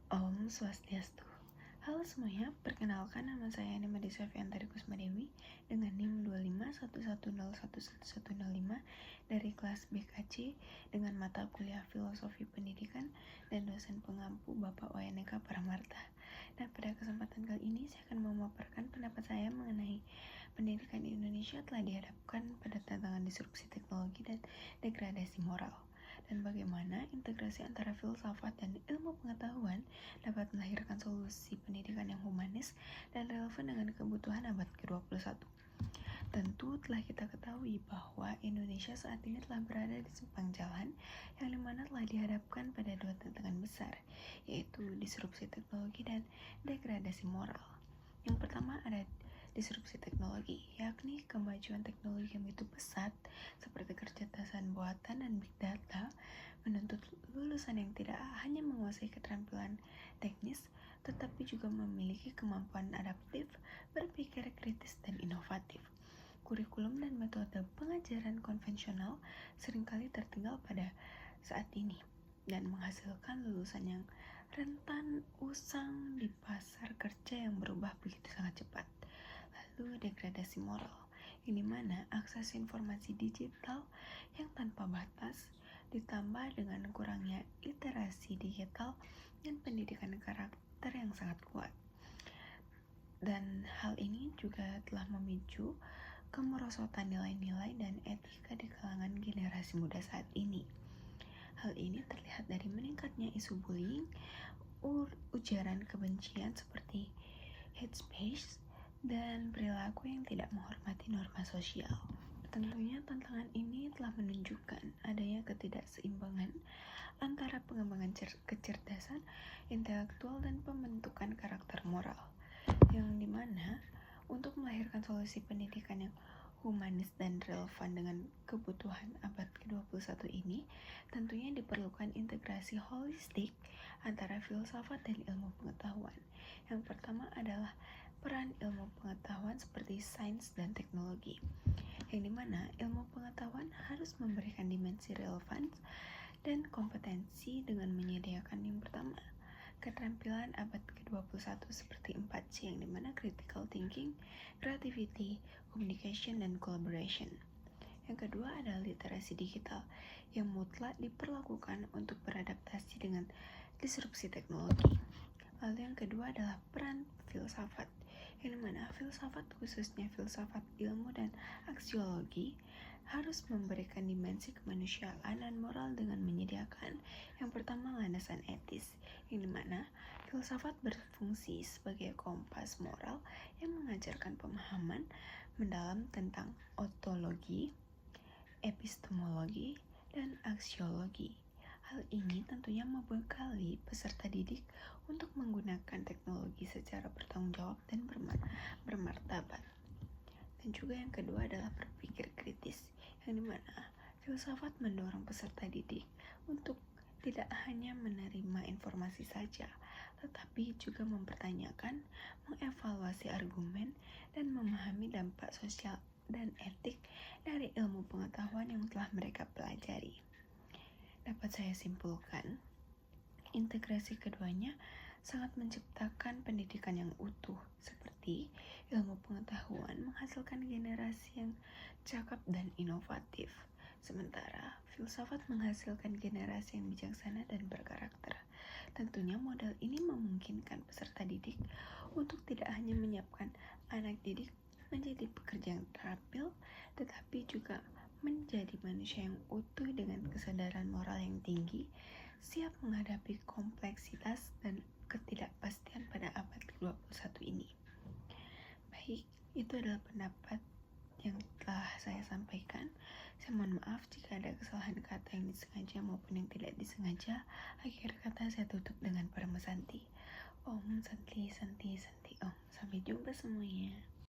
Om Swastiastu. Halo semuanya, perkenalkan nama saya Nimade Safiantari Kusmadewi dengan NIM 251101105 dari kelas BKC dengan mata kuliah Filosofi Pendidikan dan dosen pengampu Bapak Wayaneka Paramarta. Dan pada kesempatan kali ini saya akan memaparkan pendapat saya mengenai pendidikan di Indonesia telah dihadapkan pada tantangan disrupsi teknologi dan degradasi moral, dan bagaimana integrasi antara filsafat dan ilmu pengetahuan dapat melahirkan solusi pendidikan yang humanis dan relevan dengan kebutuhan abad ke-21. Tentu telah kita ketahui bahwa Indonesia saat ini telah berada di simpang jalan yang dimana telah dihadapkan pada dua tantangan besar, yaitu disrupsi teknologi dan degradasi moral. Yang pertama ada disrupsi teknologi, yakni kemajuan teknologi yang begitu pesat seperti kecerdasan buatan dan big data menuntut lulusan yang tidak hanya menguasai keterampilan teknis tetapi juga memiliki kemampuan adaptif, berpikir kritis dan inovatif. Kurikulum dan metode pengajaran konvensional seringkali tertinggal pada saat ini dan menghasilkan lulusan yang rentan usang di pasar kerja yang berubah begitu sangat cepat. Lalu degradasi moral, ini mana akses informasi digital yang tanpa batas ditambah dengan kurangnya literasi digital dan pendidikan karakter yang sangat kuat. Dan hal ini juga telah memicu kemerosotan nilai-nilai dan etika di kalangan generasi muda saat ini. Hal ini terlihat dari meningkatnya isu bullying, ujaran kebencian seperti hate speech, dan perilaku yang tidak menghormati norma sosial. Tentunya tantangan ini telah menunjukkan adanya ketidakseimbangan antara pengembangan kecerdasan intelektual dan pembentukan karakter moral, yang dimana untuk melahirkan solusi pendidikan yang humanis dan relevan dengan kebutuhan abad ke-21 ini, tentunya diperlukan integrasi holistik antara filsafat dan ilmu pengetahuan. Yang pertama adalah peran ilmu pengetahuan seperti sains dan teknologi, yang dimana ilmu pengetahuan harus memberikan dimensi relevan dan kompetensi dengan menyediakan yang pertama, keterampilan abad ke-21 seperti 4C, yang dimana critical thinking, creativity, communication, dan collaboration. Yang kedua adalah literasi digital yang mutlak diperlakukan untuk beradaptasi dengan disrupsi teknologi. Lalu yang kedua adalah peran filsafat, yang dimana filsafat khususnya filsafat ilmu dan aksiologi harus memberikan dimensi kemanusiaan dan moral dengan menyediakan yang pertama landasan etis, yang dimana filsafat berfungsi sebagai kompas moral yang mengajarkan pemahaman mendalam tentang ontologi, epistemologi, dan aksiologi. Hal ini tentunya membekali peserta didik untuk menggunakan teknologi secara bertanggung jawab dan bermartabat. Dan juga yang kedua adalah berpikir kritis, yang dimana filsafat mendorong peserta didik untuk tidak hanya menerima informasi saja, tetapi juga mempertanyakan, mengevaluasi argumen, dan memahami dampak sosial dan etik dari ilmu pengetahuan yang telah mereka pelajari. Dapat saya simpulkan, integrasi keduanya sangat menciptakan pendidikan yang utuh, seperti ilmu pengetahuan menghasilkan generasi yang cakap dan inovatif, sementara filsafat menghasilkan generasi yang bijaksana dan berkarakter. Tentunya model ini memungkinkan peserta didik untuk tidak hanya menyiapkan anak didik menjadi pekerja yang terampil, tetapi juga menjadi manusia yang utuh dengan kesadaran moral yang tinggi, siap menghadapi kompleksitas dan ketidakpastian pada abad ke-21 ini. Baik, itu adalah pendapat yang telah saya sampaikan. Saya mohon maaf jika ada kesalahan kata yang disengaja maupun yang tidak disengaja. Akhir kata saya tutup dengan Parama Santi. Om Santi Santi Santi Om. Sampai jumpa semuanya.